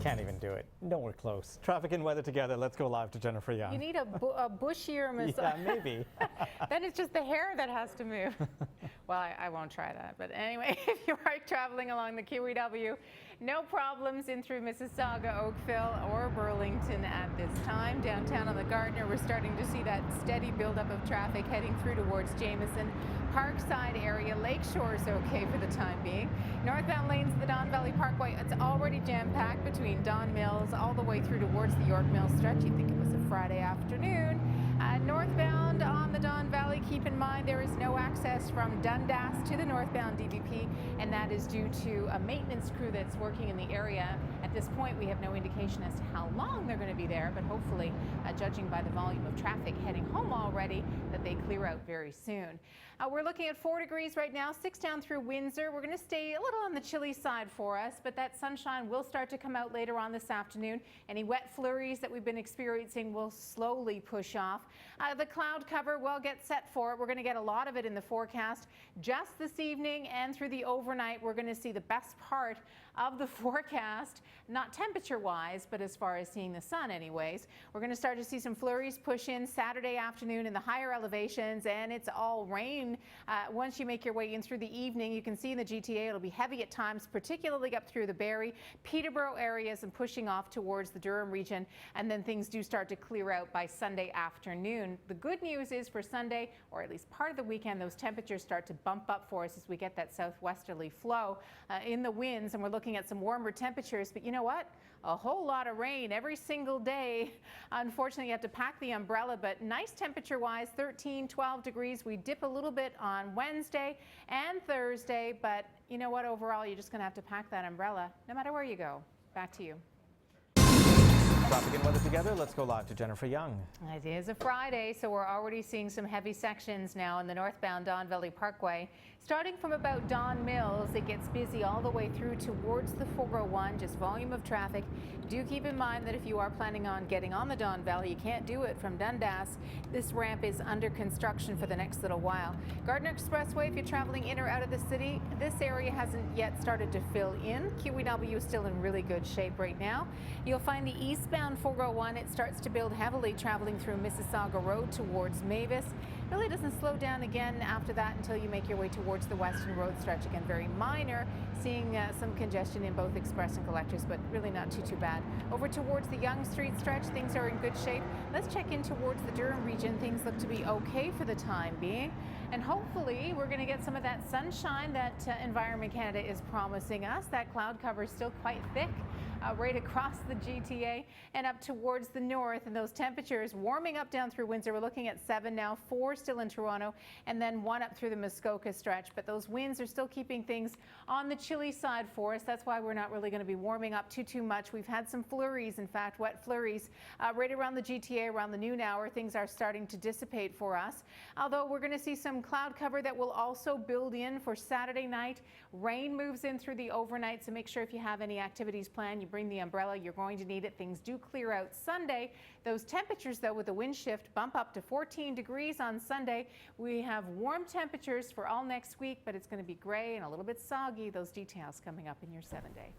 Can't even do it. Nowhere close. Traffic and weather together. Let's go live to Jennifer Young. You need a bushier massage. Yeah, maybe. Then it's just the hair that has to move. Well, I won't try that. But anyway, if you are traveling along the QEW, no problems in through Mississauga, Oakville, or Burlington at this time. Downtown on the Gardiner, we're starting to see that steady buildup of traffic heading through towards Jameson. Parkside area, Lakeshore is okay for the time being. Northbound lanes of the Don Valley Parkway, it's already jam-packed between Don Mills all the way through towards the York Mills stretch. You'd think it was a Friday afternoon. Northbound on the Don Valley, keep in mind there is no access from Dundas to the northbound DVP, and that is due to a maintenance crew that's working in the area. At this point, we have no indication as to how long they're going to be there, but hopefully, judging by the volume of traffic heading home already, that they clear out very soon. We're looking at 4 degrees right now, 6 down through Windsor. We're going to stay a little on the chilly side for us, but that sunshine will start to come out later on this afternoon. Any wet flurries that we've been experiencing will slowly push off. The cloud cover will get set for it. We're going to get a lot of it in the forecast just this evening, and through the overnight we're going to see the best part of the forecast, not temperature wise, but as far as seeing the sun anyways. We're going to start to see some flurries push in Saturday afternoon in the higher elevations, and it's all rain once you make your way in through the evening. You can see in the GTA it'll be heavy at times, particularly up through the Barrie, Peterborough areas and pushing off towards the Durham region, and then things do start to clear out by Sunday afternoon. The good news is for Sunday, or at least part of the weekend, those temperatures start to bump up for us as we get that southwesterly flow in the winds, and we're looking at some warmer temperatures. But you know what? A whole lot of rain every single day. Unfortunately, you have to pack the umbrella, but nice temperature wise, 13, 12 degrees. We dip a little bit on Wednesday and Thursday, but you know what? Overall, you're just going to have to pack that umbrella no matter where you go. Back to you. Traffic and weather together. Let's go live to Jennifer Young. It is a Friday, so we're already seeing some heavy sections now in the northbound Don Valley Parkway. Starting from about Don Mills, it gets busy all the way through towards the 401, just volume of traffic. Do keep in mind that if you are planning on getting on the Don Valley, you can't do it from Dundas. This ramp is under construction for the next little while. Gardiner Expressway, if you're traveling in or out of the city, this area hasn't yet started to fill in. QEW is still in really good shape right now. You'll find the eastbound 401, it starts to build heavily traveling through Mississauga Road towards Mavis. Really doesn't slow down again after that until you make your way towards the Western Road stretch. Again, very minor, seeing some congestion in both express and collectors, but really not too bad. Over towards the Yonge Street stretch, things are in good shape. Let's check in towards the Durham region. Things look to be okay for the time being. And hopefully we're going to get some of that sunshine that Environment Canada is promising us. That cloud cover is still quite thick right across the GTA and up towards the north. And those temperatures warming up down through Windsor. We're looking at 7 now, 4 still in Toronto, and then 1 up through the Muskoka stretch. But those winds are still keeping things on the chilly side for us. That's why we're not really going to be warming up too much. We've had some flurries, in fact, wet flurries right around the GTA around the noon hour. Things are starting to dissipate for us. Although we're going to see some cloud cover that will also build in for Saturday night. Rain moves in through the overnight, so make sure if you have any activities planned, you bring the umbrella. You're going to need it. Things do clear out Sunday. Those temperatures, though, with the wind shift bump up to 14 degrees on Sunday. We have warm temperatures for all next week, but it's going to be gray and a little bit soggy. Those details coming up in your 7-day.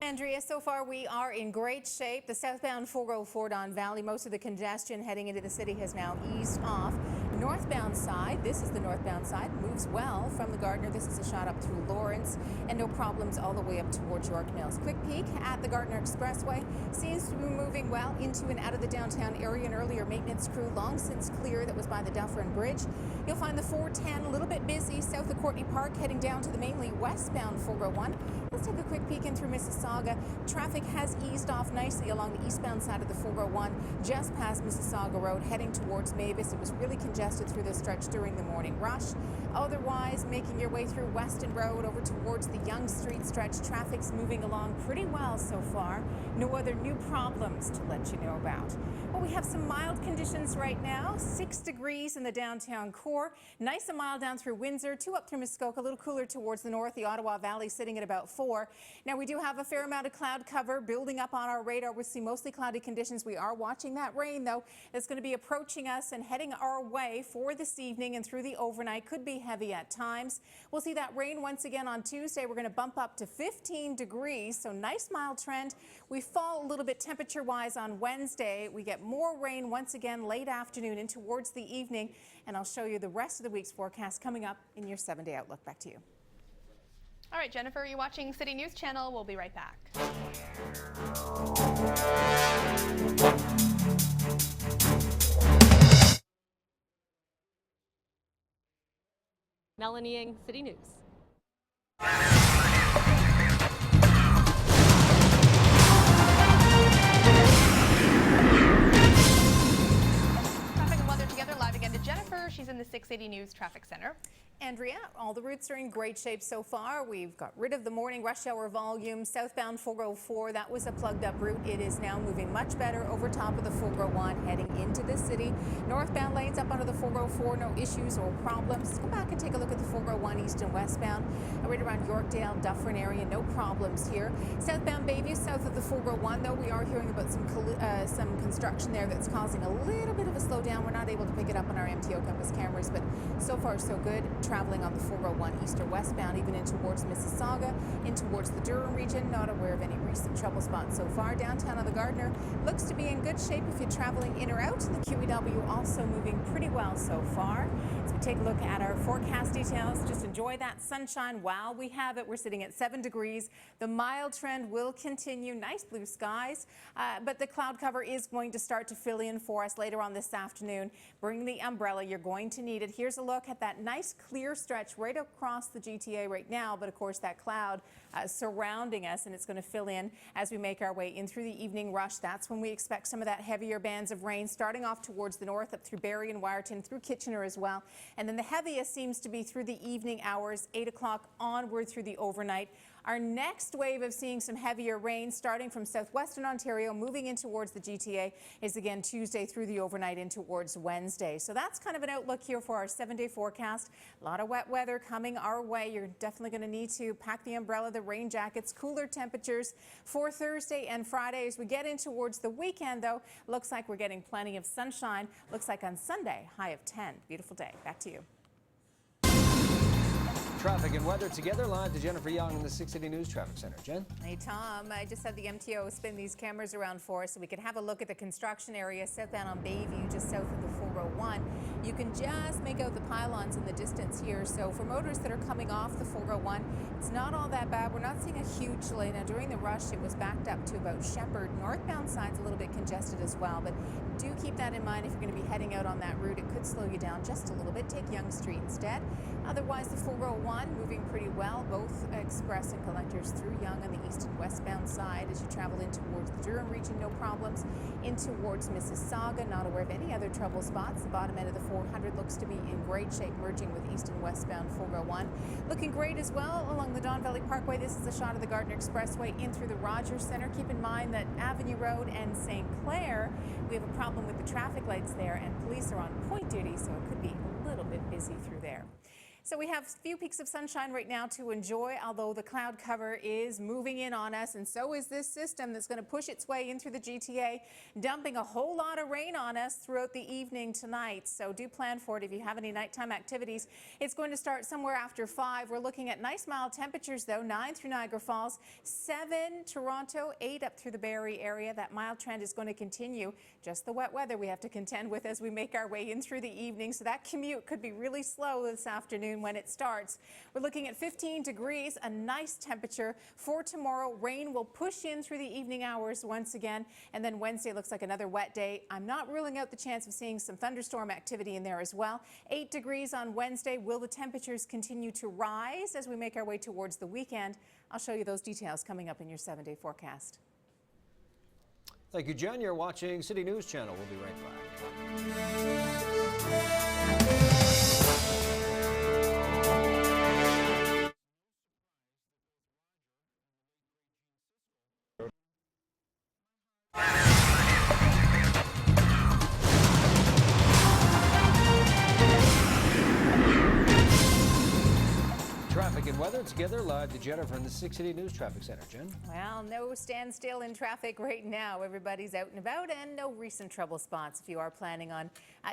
Andrea, so far we are in great shape. The southbound 404 Don Valley, most of the congestion heading into the city has now eased off. Northbound side, this is the northbound side, moves well from the Gardiner. This is a shot up through Lawrence, and no problems all the way up towards York Mills. Quick peek at the Gardiner Expressway. Seems to be moving well into and out of the downtown area. An earlier maintenance crew long since clear that was by the Dufferin Bridge. You'll find the 410 a little bit busy south of Courtney Park heading down to the mainly westbound 401. Let's take a quick peek in through Mississauga. Traffic has eased off nicely along the eastbound side of the 401 just past Mississauga Road heading towards Mavis. It was really congested through this stretch during the morning rush. Otherwise, making your way through Weston Road over towards the Yonge Street stretch, traffic's moving along pretty well so far. No other new problems to let you know about. Well, we have some mild conditions right now. 6 degrees in the downtown core. Nice and mild down through Windsor, 2 up through Muskoka, a little cooler towards the north. The Ottawa Valley sitting at about 4. Now, we do have a fair amount of cloud cover building up on our radar. We'll see mostly cloudy conditions. We are watching that rain, though. It's going to be approaching us and heading our way. way for this evening and through the overnight. Could be heavy at times. We'll see that rain once again on Tuesday. We're going to bump up to 15 degrees, so nice mild trend. We fall a little bit temperature-wise on Wednesday. We get more rain once again late afternoon and towards the evening, and I'll show you the rest of the week's forecast coming up in your 7-day outlook. Back to you. All right, Jennifer, you're watching City News Channel. We'll be right back. Melanie Ng, City News. Traffic and weather together live again to Jennifer. She's in the 680 News Traffic Center. Andrea, all the routes are in great shape so far. We've got rid of the morning rush hour volume. Southbound 404, that was a plugged up route. It is now moving much better over top of the 401 heading into the city. Northbound lanes up under the 404, no issues or problems. Let's go back and take a look at the 401 east and westbound. Right around Yorkdale, Dufferin area, no problems here. Southbound Bayview, south of the 401, though, we are hearing about some construction there that's causing a little bit of a slowdown. We're not able to pick it up on our MTO compass cameras, but so far so good. Traveling on the 401 east or westbound, even in towards Mississauga, in towards the Durham region. Not aware of any recent trouble spots so far. Downtown on the Gardiner looks to be in good shape if you're traveling in or out. The QEW also moving pretty well so far. As we take a look at our forecast details, just enjoy that sunshine while we have it. We're sitting at 7 degrees. The mild trend will continue. Nice blue skies, but the cloud cover is going to start to fill in for us later on this afternoon. Bring the umbrella. You're going to need it. Here's a look at that nice clear stretch right across the GTA right now, but of course that cloud surrounding us, and it's going to fill in as we make our way in through the evening rush. That's when we expect some of that heavier bands of rain starting off towards the north, up through Barrie and Wyerton, through Kitchener as well. And then the heaviest seems to be through the evening hours, 8 o'clock onward through the overnight. Our next wave of seeing some heavier rain starting from southwestern Ontario, moving in towards the GTA, is again Tuesday through the overnight in towards Wednesday. So that's kind of an outlook here for our 7-day forecast. A lot of wet weather coming our way. You're definitely going to need to pack the umbrella, the rain jackets, cooler temperatures for Thursday and Friday. As we get in towards the weekend, though, looks like we're getting plenty of sunshine. Looks like on Sunday, high of 10. Beautiful day. Back to you. Traffic and weather together live to Jennifer Young in the 680 News Traffic Center. Jen? Hey, Tom. I just had the MTO spin these cameras around for us so we could have a look at the construction area southbound on Bayview, just south of the 401. You can just make out the pylons in the distance here. So for motorists that are coming off the 401, it's not all that bad. We're not seeing a huge delay. Now, during the rush, it was backed up to about Shepherd. Northbound side's a little bit congested as well, but do keep that in mind if you're going to be heading out on that route. It could slow you down just a little bit. Take Yonge Street instead. Otherwise, the 401 moving pretty well, both express and collectors through Yonge on the east and westbound side. As you travel in towards the Durham region, no problems. In towards Mississauga, not aware of any other trouble spots. The bottom end of the 400 looks to be in great shape, merging with east and westbound 401. Looking great as well along the Don Valley Parkway. This is a shot of the Gardiner Expressway in through the Rogers Centre. Keep in mind that Avenue Road and St. Clair, we have a problem with the traffic lights there, and police are on point duty, so it could be a little bit busy through there. So we have a few peaks of sunshine right now to enjoy, although the cloud cover is moving in on us, and so is this system that's going to push its way in through the GTA, dumping a whole lot of rain on us throughout the evening tonight. So do plan for it if you have any nighttime activities. It's going to start somewhere after 5. We're looking at nice mild temperatures, though. 9 through Niagara Falls, 7 Toronto, 8 up through the Barrie area. That mild trend is going to continue. Just the wet weather we have to contend with as we make our way in through the evening. So that commute could be really slow this afternoon when it starts. We're looking at 15 degrees, a nice temperature for tomorrow. Rain will push in through the evening hours once again, and then Wednesday looks like another wet day. I'm not ruling out the chance of seeing some thunderstorm activity in there as well. 8 degrees on Wednesday. Will the temperatures continue to rise as we make our way towards the weekend? I'll show you those details coming up in your 7-day forecast. Thank you, Jen. You're watching City News Channel. We'll be right back. Traffic and weather Gather together live to Jennifer in the 6 City News Traffic Center. Jen? Well, no standstill in traffic right now. Everybody's out and about and no recent trouble spots. If you are planning on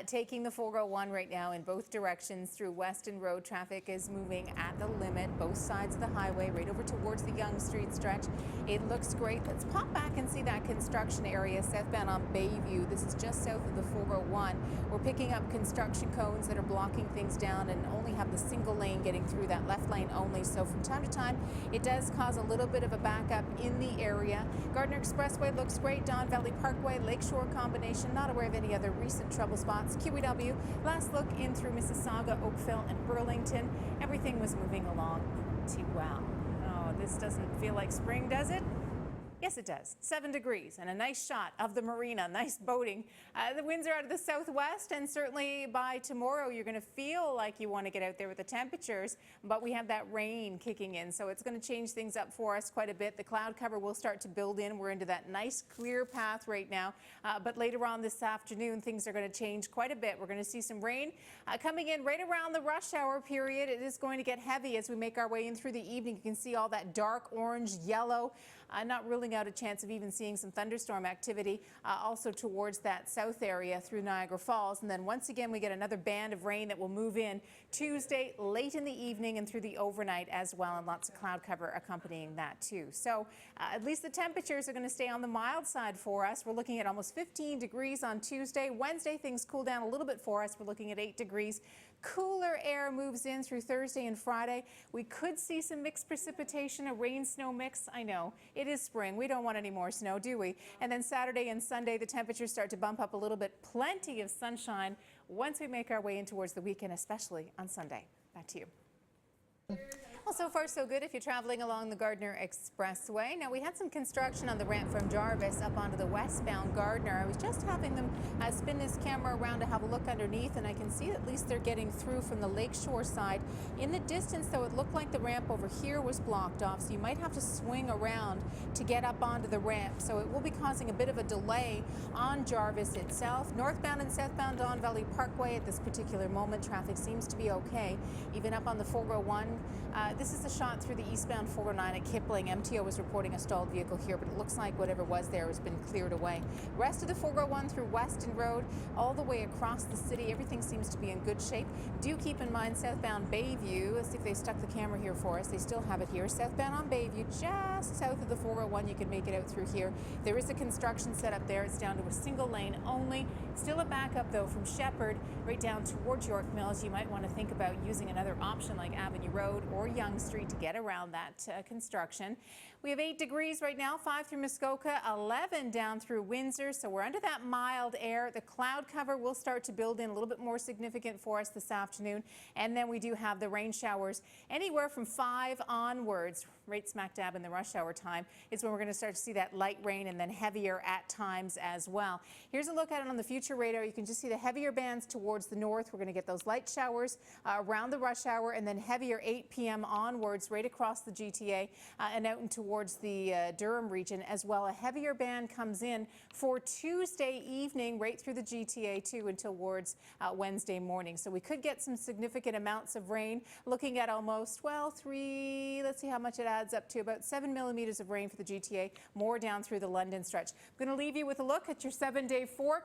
taking the 401 right now in both directions through Weston Road, traffic is moving at the limit, both sides of the highway, right over towards the Yonge Street stretch. It looks great. Let's pop back and see that construction area southbound on Bayview. This is just south of the 401. We're picking up construction cones that are blocking things down and only have the single lane getting through, that left lane only. So from time to time, it does cause a little bit of a backup in the area. Gardner Expressway looks great. Don Valley Parkway, Lakeshore combination. Not aware of any other recent trouble spots. QEW, last look in through Mississauga, Oakville, and Burlington. Everything was moving along too well. Oh, this doesn't feel like spring, does it? Yes, it does. 7 degrees and a nice shot of the marina. Nice boating. The winds are out of the southwest, and certainly by tomorrow you're going to feel like you want to get out there with the temperatures, but we have that rain kicking in, so it's going to change things up for us quite a bit. The cloud cover will start to build in. We're into that nice clear path right now, but later on this afternoon things are going to change quite a bit. We're going to see some rain coming in right around the rush hour period. It is going to get heavy as we make our way in through the evening. You can see all that dark orange, yellow. Not ruling out a chance of even seeing some thunderstorm activity also towards that south area through Niagara Falls. And then once again, we get another band of rain that will move in Tuesday late in the evening and through the overnight as well, and lots of cloud cover accompanying that too. So at least the temperatures are going to stay on the mild side for us. We're looking at almost 15 degrees on Tuesday. Wednesday, things cool down a little bit for us. We're looking at 8 degrees. Cooler air moves in through Thursday and Friday. We could see some mixed precipitation, a rain-snow mix. I know, it is spring. We don't want any more snow, do we? And then Saturday and Sunday, the temperatures start to bump up a little bit. Plenty of sunshine once we make our way in towards the weekend, especially on Sunday. Back to you. Well, so far so good if you're traveling along the Gardner Expressway. Now, we had some construction on the ramp from Jarvis up onto the westbound Gardner. I was just having them spin this camera around to have a look underneath, and I can see at least they're getting through from the lakeshore side. In the distance, though, it looked like the ramp over here was blocked off, so you might have to swing around to get up onto the ramp. So it will be causing a bit of a delay on Jarvis itself. Northbound and southbound Don Valley Parkway at this particular moment, traffic seems to be okay. Even up on the 401, this is a shot through the eastbound 409 at Kipling. MTO was reporting a stalled vehicle here, but it looks like whatever was there has been cleared away. Rest of the 401 through Weston Road, all the way across the city, everything seems to be in good shape. Do keep in mind southbound Bayview. Let's see if they stuck the camera here for us. They still have it here. Southbound on Bayview, just south of the 401, you can make it out through here. There is a construction set up there. It's down to a single lane only. Still a backup, though, from Shepherd right down towards York Mills. You might want to think about using another option like Avenue Road or Yonge Street to get around that construction. We have 8 degrees right now, 5 through Muskoka, 11 down through Windsor. So we're under that mild air. The cloud cover will start to build in a little bit more significant for us this afternoon. And then we do have the rain showers anywhere from 5 onwards. Right smack dab in the rush hour time is when we're going to start to see that light rain and then heavier at times as well. Here's a look at it on the future radar. You can just see the heavier bands towards the north. We're going to get those light showers around the rush hour, and then heavier 8 p.m. onwards right across the GTA and out and towards the Durham region as well. A heavier band comes in for Tuesday evening right through the GTA too until towards Wednesday morning. So we could get some significant amounts of rain, looking at almost, well, let's see how much it adds up to, about 7 millimeters of rain for the GTA, more down through the London stretch. I'm going to leave you with a look at your 7-day fork.